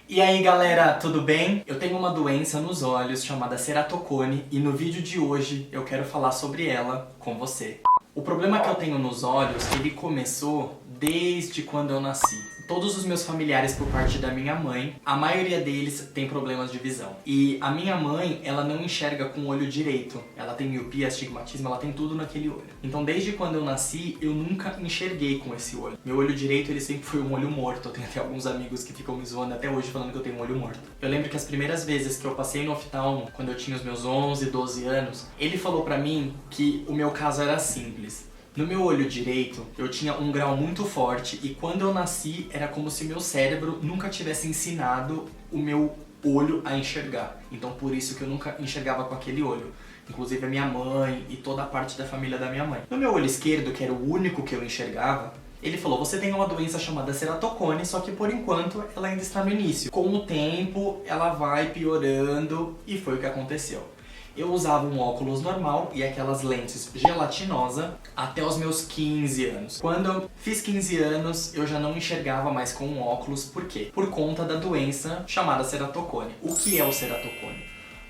E aí galera, tudo bem? Eu tenho uma doença nos olhos chamada ceratocone e no vídeo de hoje eu quero falar sobre ela com você. O problema que eu tenho nos olhos, ele começou desde quando eu nasci. Todos os meus familiares por parte da minha mãe, a maioria deles tem problemas de visão. E a minha mãe, ela não enxerga com o olho direito. Ela tem miopia, astigmatismo, ela tem tudo naquele olho. Então desde quando eu nasci, eu nunca enxerguei com esse olho. Meu olho direito, ele sempre foi um olho morto. Eu tenho até alguns amigos que ficam me zoando até hoje falando que eu tenho um olho morto. Eu lembro que as primeiras vezes que eu passei no oftalmo, quando eu tinha os meus 11, 12 anos, ele falou pra mim que o meu caso era simples. No meu olho direito, eu tinha um grau muito forte e quando eu nasci, era como se meu cérebro nunca tivesse ensinado o meu olho a enxergar. Então por isso que eu nunca enxergava com aquele olho. Inclusive a minha mãe e toda a parte da família da minha mãe. No meu olho esquerdo, que era o único que eu enxergava, ele falou, você tem uma doença chamada ceratocone, só que por enquanto ela ainda está no início. Com o tempo, ela vai piorando e foi o que aconteceu. Eu usava um óculos normal e aquelas lentes gelatinosa até os meus 15 anos. Quando eu fiz 15 anos, eu já não enxergava mais com um óculos. Por quê? Por conta da doença chamada ceratocone. O que é o ceratocone?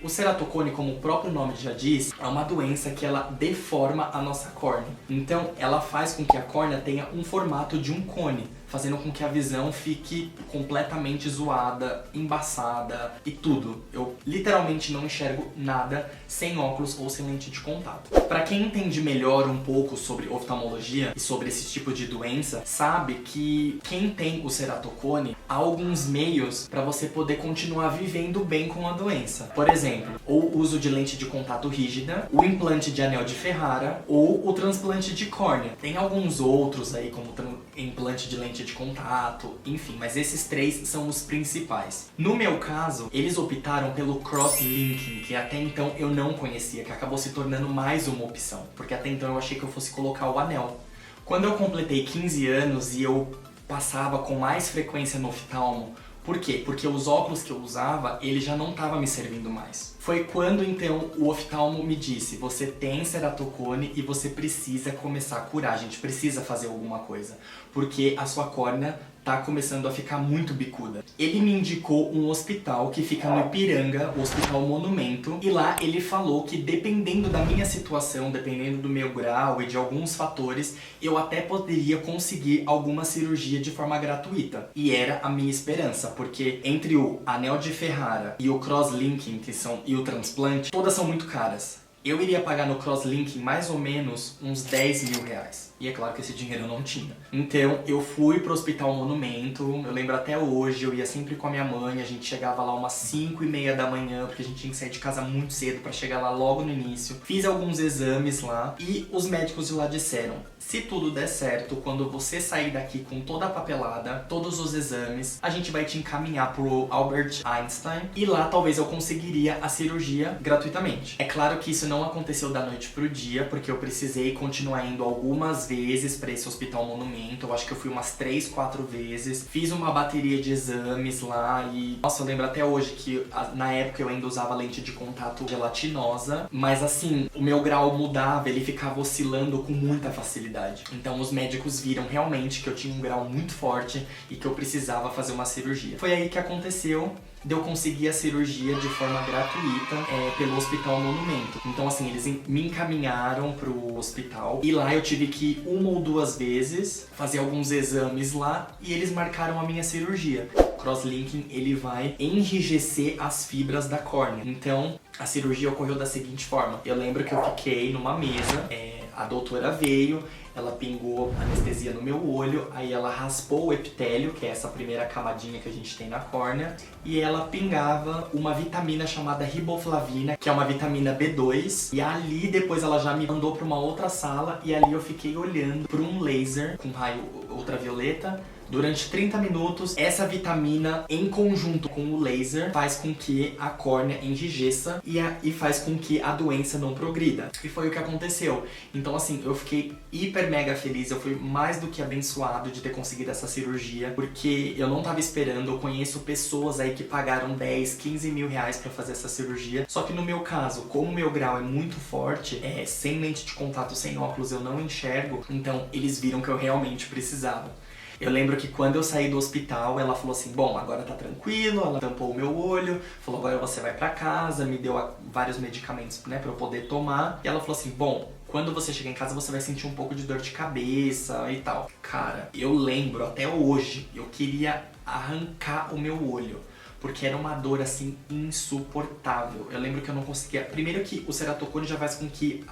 O ceratocone, como o próprio nome já diz, é uma doença que ela deforma a nossa córnea. Então, ela faz com que a córnea tenha um formato de um cone, fazendo com que a visão fique completamente zoada, embaçada e tudo. Eu literalmente não enxergo nada sem óculos ou sem lente de contato. Para quem entende melhor um pouco sobre oftalmologia e sobre esse tipo de doença, sabe que quem tem o ceratocone, há alguns meios para você poder continuar vivendo bem com a doença. Por exemplo, o uso de lente de contato rígida, o implante de anel de Ferrara ou o transplante de córnea. Tem alguns outros aí, como implante de lente de contato, enfim, mas esses três são os principais. No meu caso, eles optaram pelo cross-linking, que até então eu não conhecia, que acabou se tornando mais uma opção, porque até então eu achei que eu fosse colocar o anel. Quando eu completei 15 anos e eu passava com mais frequência no oftalmo, por quê? Porque os óculos que eu usava, ele já não estava me servindo mais. Foi quando então o oftalmo me disse, você tem ceratocone e você precisa começar a curar, a gente precisa fazer alguma coisa, porque a sua córnea tá começando a ficar muito bicuda. Ele me indicou um hospital que fica no Ipiranga, o Hospital Monumento, e lá ele falou que dependendo da minha situação, dependendo do meu grau e de alguns fatores, eu até poderia conseguir alguma cirurgia de forma gratuita. E era a minha esperança, porque entre o anel de Ferrara e o cross-linking, e o transplante, todas são muito caras. Eu iria pagar no cross-linking mais ou menos uns 10 mil reais. E é claro que esse dinheiro eu não tinha. Então eu fui pro Hospital Monumento, eu lembro até hoje, eu ia sempre com a minha mãe, a gente chegava lá umas 5h30 da manhã, porque a gente tinha que sair de casa muito cedo pra chegar lá logo no início. Fiz alguns exames lá e os médicos de lá disseram, se tudo der certo, quando você sair daqui com toda a papelada, todos os exames, a gente vai te encaminhar pro Albert Einstein e lá talvez eu conseguiria a cirurgia gratuitamente. É claro que isso não aconteceu da noite pro dia, porque eu precisei continuar indo algumas vezes para esse Hospital Monumento. Eu acho que eu fui umas 3, 4 vezes. Fiz uma bateria de exames lá e... Nossa, eu lembro até hoje que na época eu ainda usava lente de contato gelatinosa, mas assim, o meu grau mudava, ele ficava oscilando com muita facilidade. Então os médicos viram realmente que eu tinha um grau muito forte e que eu precisava fazer uma cirurgia. Foi aí que aconteceu de eu conseguir a cirurgia de forma gratuita pelo Hospital Monumento. Então assim, eles me encaminharam pro hospital e lá eu tive que ir 1 ou 2 vezes fazer alguns exames lá e eles marcaram a minha cirurgia. O cross-linking, ele vai enrijecer as fibras da córnea. Então a cirurgia ocorreu da seguinte forma. Eu lembro que eu fiquei numa mesa, a doutora veio, ela pingou anestesia no meu olho, aí ela raspou o epitélio, que é essa primeira camadinha que a gente tem na córnea, e ela pingava uma vitamina chamada riboflavina, que é uma vitamina B2, e ali depois ela já me mandou para uma outra sala, e ali eu fiquei olhando para um laser com raio ultravioleta, durante 30 minutos. Essa vitamina, em conjunto com o laser, faz com que a córnea enrijeça e faz com que a doença não progrida. E foi o que aconteceu. Então assim, eu fiquei hiper mega feliz, eu fui mais do que abençoado de ter conseguido essa cirurgia, porque eu não tava esperando. Eu conheço pessoas aí que pagaram 10, 15 mil reais pra fazer essa cirurgia. Só que no meu caso, como o meu grau é muito forte, sem lente de contato, sem óculos, eu não enxergo, então eles viram que eu realmente precisava. Eu lembro que quando eu saí do hospital, ela falou assim, bom, agora tá tranquilo, ela tampou o meu olho, falou, agora você vai pra casa, me deu vários medicamentos, né, pra eu poder tomar. E ela falou assim, bom, quando você chegar em casa, você vai sentir um pouco de dor de cabeça e tal. Cara, eu lembro até hoje, eu queria arrancar o meu olho. Porque era uma dor, assim, insuportável. Eu lembro que eu não conseguia... Primeiro que o ceratocone já faz com que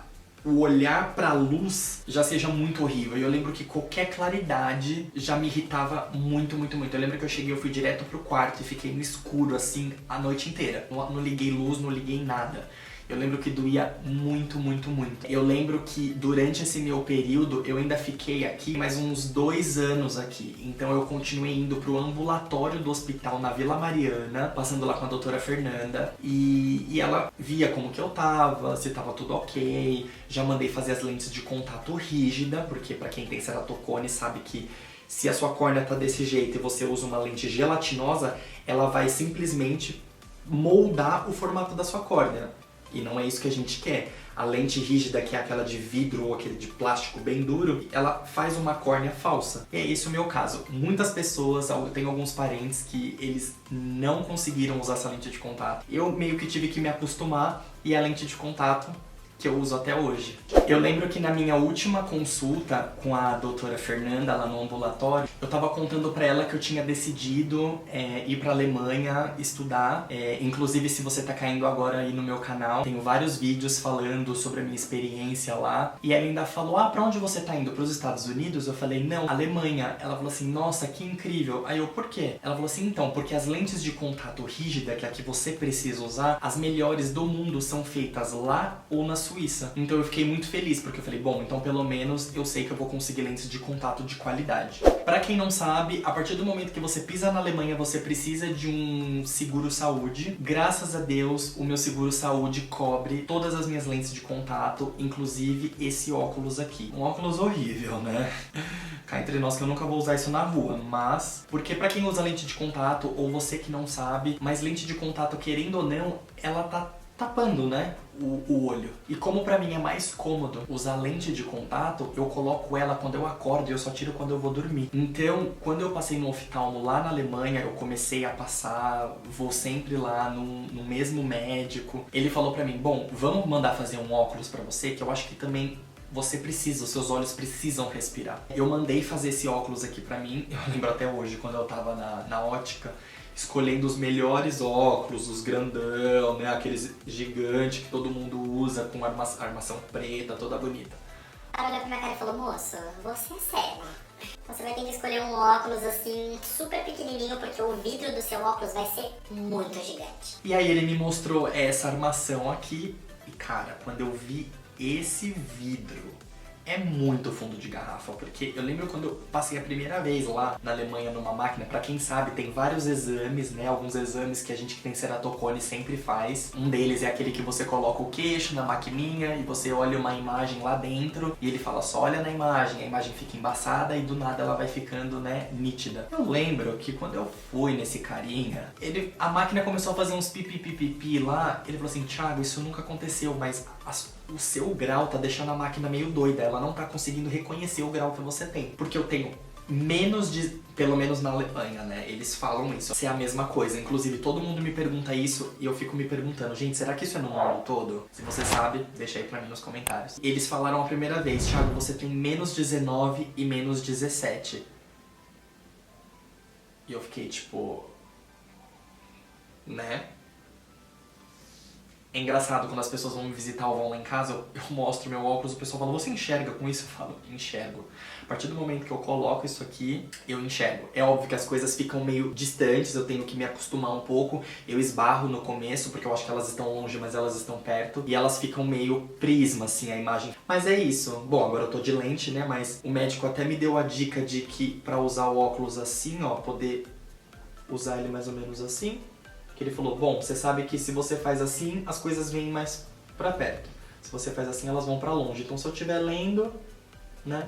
o olhar pra luz já seja muito horrível. E eu lembro que qualquer claridade já me irritava muito, muito, muito. Eu lembro que eu fui direto pro quarto e fiquei no escuro, assim, a noite inteira. Não liguei luz, não liguei nada. Eu lembro que doía muito, muito, muito. Eu lembro que durante esse meu período eu ainda fiquei aqui mais uns 2 anos aqui. Então eu continuei indo pro ambulatório do hospital na Vila Mariana, passando lá com a doutora Fernanda. E ela via como que eu tava, se tava tudo ok. Já mandei fazer as lentes de contato rígida, porque pra quem tem ceratocone sabe que se a sua córnea tá desse jeito e você usa uma lente gelatinosa, ela vai simplesmente moldar o formato da sua córnea. E não é isso que a gente quer. A lente rígida, que é aquela de vidro ou aquele de plástico bem duro, ela faz uma córnea falsa. E é esse o meu caso. Muitas pessoas, eu tenho alguns parentes que eles não conseguiram usar essa lente de contato. Eu meio que tive que me acostumar e a lente de contato que eu uso até hoje. Eu lembro que na minha última consulta com a doutora Fernanda lá no ambulatório, eu tava contando pra ela que eu tinha decidido ir pra Alemanha estudar. Inclusive, se você tá caindo agora aí no meu canal, tenho vários vídeos falando sobre a minha experiência lá. E ela ainda falou, pra onde você tá indo? Pros Estados Unidos? Eu falei, não, Alemanha. Ela falou assim, nossa, que incrível. Aí eu, por quê? Ela falou assim, então, porque as lentes de contato rígida, que é a que você precisa usar, as melhores do mundo são feitas lá ou na Suíça. Então eu fiquei muito feliz, porque eu falei, bom, então pelo menos eu sei que eu vou conseguir lentes de contato de qualidade. Pra quem não sabe, a partir do momento que você pisa na Alemanha, você precisa de um seguro-saúde. Graças a Deus, o meu seguro-saúde cobre todas as minhas lentes de contato, inclusive esse óculos aqui. Um óculos horrível, né? Cá entre nós que eu nunca vou usar isso na rua, mas... Porque pra quem usa lente de contato, ou você que não sabe, mas lente de contato, querendo ou não, ela tá tapando, né, o olho. E como pra mim é mais cômodo usar lente de contato, eu coloco ela quando eu acordo e eu só tiro quando eu vou dormir. Então, quando eu passei no oftalmo lá na Alemanha, eu comecei a passar, vou sempre lá no mesmo médico. Ele falou pra mim, bom, vamos mandar fazer um óculos pra você, que eu acho que também você precisa, os seus olhos precisam respirar. Eu mandei fazer esse óculos aqui pra mim, eu lembro até hoje, quando eu tava na ótica, escolhendo os melhores óculos, os grandão, né, aqueles gigantes que todo mundo usa, com armação preta, toda bonita. Ela olhou pra minha cara e falou, moço, você é cego. Você vai ter que escolher um óculos assim, super pequenininho, porque o vidro do seu óculos vai ser muito gigante. E aí ele me mostrou essa armação aqui, e cara, quando eu vi esse vidro, é muito fundo de garrafa, porque eu lembro quando eu passei a primeira vez lá na Alemanha numa máquina, pra quem sabe, tem vários exames, né, alguns exames que a gente que tem ceratocone sempre faz. Um deles é aquele que você coloca o queixo na maquininha e você olha uma imagem lá dentro e ele fala só olha na imagem, a imagem fica embaçada e do nada ela vai ficando, né, nítida. Eu lembro que quando eu fui nesse carinha, a máquina começou a fazer uns pipi lá, ele falou assim, Thiago, isso nunca aconteceu, mas o seu grau tá deixando a máquina meio doida, ela não tá conseguindo reconhecer o grau que você tem. Porque eu tenho menos de, pelo menos na Alemanha, né, eles falam isso, é a mesma coisa. Inclusive todo mundo me pergunta isso e eu fico me perguntando, gente, será que isso é no mundo todo? Se você sabe, deixa aí pra mim nos comentários. Eles falaram a primeira vez, Thiago, você tem menos 19 e menos 17. E eu fiquei tipo, né? É engraçado, quando as pessoas vão me visitar ou vão lá em casa, eu mostro meu óculos, o pessoal fala, você enxerga com isso? Eu falo, enxergo. A partir do momento que eu coloco isso aqui, eu enxergo. É óbvio que as coisas ficam meio distantes, eu tenho que me acostumar um pouco. Eu esbarro no começo, porque eu acho que elas estão longe, mas elas estão perto. E elas ficam meio prisma, assim, a imagem. Mas é isso. Bom, agora eu tô de lente, né, mas o médico até me deu a dica de que pra usar o óculos assim, ó, poder usar ele mais ou menos assim. Que ele falou, bom, você sabe que se você faz assim, as coisas vêm mais pra perto. Se você faz assim, elas vão pra longe. Então se eu estiver lendo, né?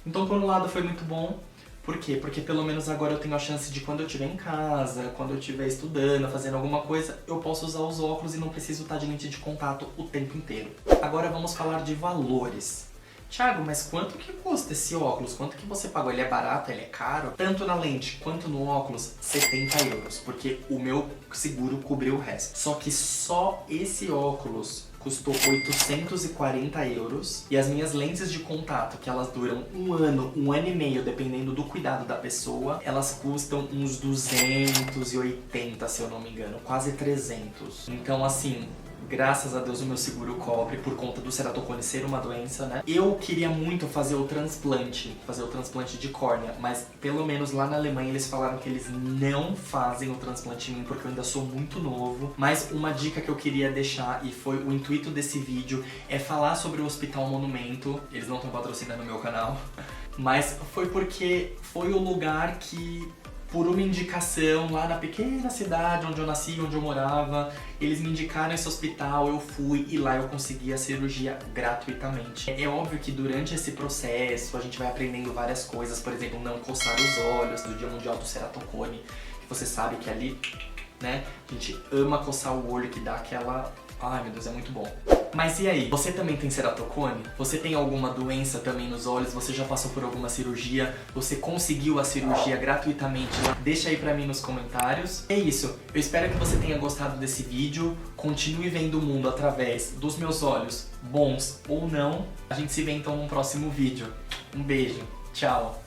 Então por um lado foi muito bom. Por quê? Porque pelo menos agora eu tenho a chance de quando eu estiver em casa, quando eu estiver estudando, fazendo alguma coisa, eu posso usar os óculos e não preciso estar de lente de contato o tempo inteiro. Agora vamos falar de valores. Thiago, mas quanto que custa esse óculos? Quanto que você pagou? Ele é barato? Ele é caro? Tanto na lente quanto no óculos, 70 euros, porque o meu seguro cobriu o resto. Só que só esse óculos custou 840 euros e as minhas lentes de contato, que elas duram um ano e meio, dependendo do cuidado da pessoa, elas custam uns 280, se eu não me engano, quase 300. Então, assim, graças a Deus o meu seguro cobre por conta do ceratocone ser uma doença, né? Eu queria muito fazer o transplante de córnea, mas pelo menos lá na Alemanha eles falaram que eles não fazem o transplante em mim porque eu ainda sou muito novo. Mas uma dica que eu queria deixar, e foi o intuito desse vídeo, é falar sobre o Hospital Monumento. Eles não estão patrocinando o meu canal, mas foi porque foi o lugar que, por uma indicação lá na pequena cidade onde eu nasci, onde eu morava, eles me indicaram esse hospital, eu fui e lá eu consegui a cirurgia gratuitamente. É óbvio que durante esse processo a gente vai aprendendo várias coisas, por exemplo, não coçar os olhos, do Dia Mundial do Ceratocone, que você sabe que ali, né, a gente ama coçar o olho, que dá aquela... Ai meu Deus, é muito bom. Mas e aí, você também tem ceratocone? Você tem alguma doença também nos olhos? Você já passou por alguma cirurgia? Você conseguiu a cirurgia gratuitamente? Deixa aí pra mim nos comentários. É isso, eu espero que você tenha gostado desse vídeo. Continue vendo o mundo através dos meus olhos, bons ou não. A gente se vê então num próximo vídeo. Um beijo, tchau!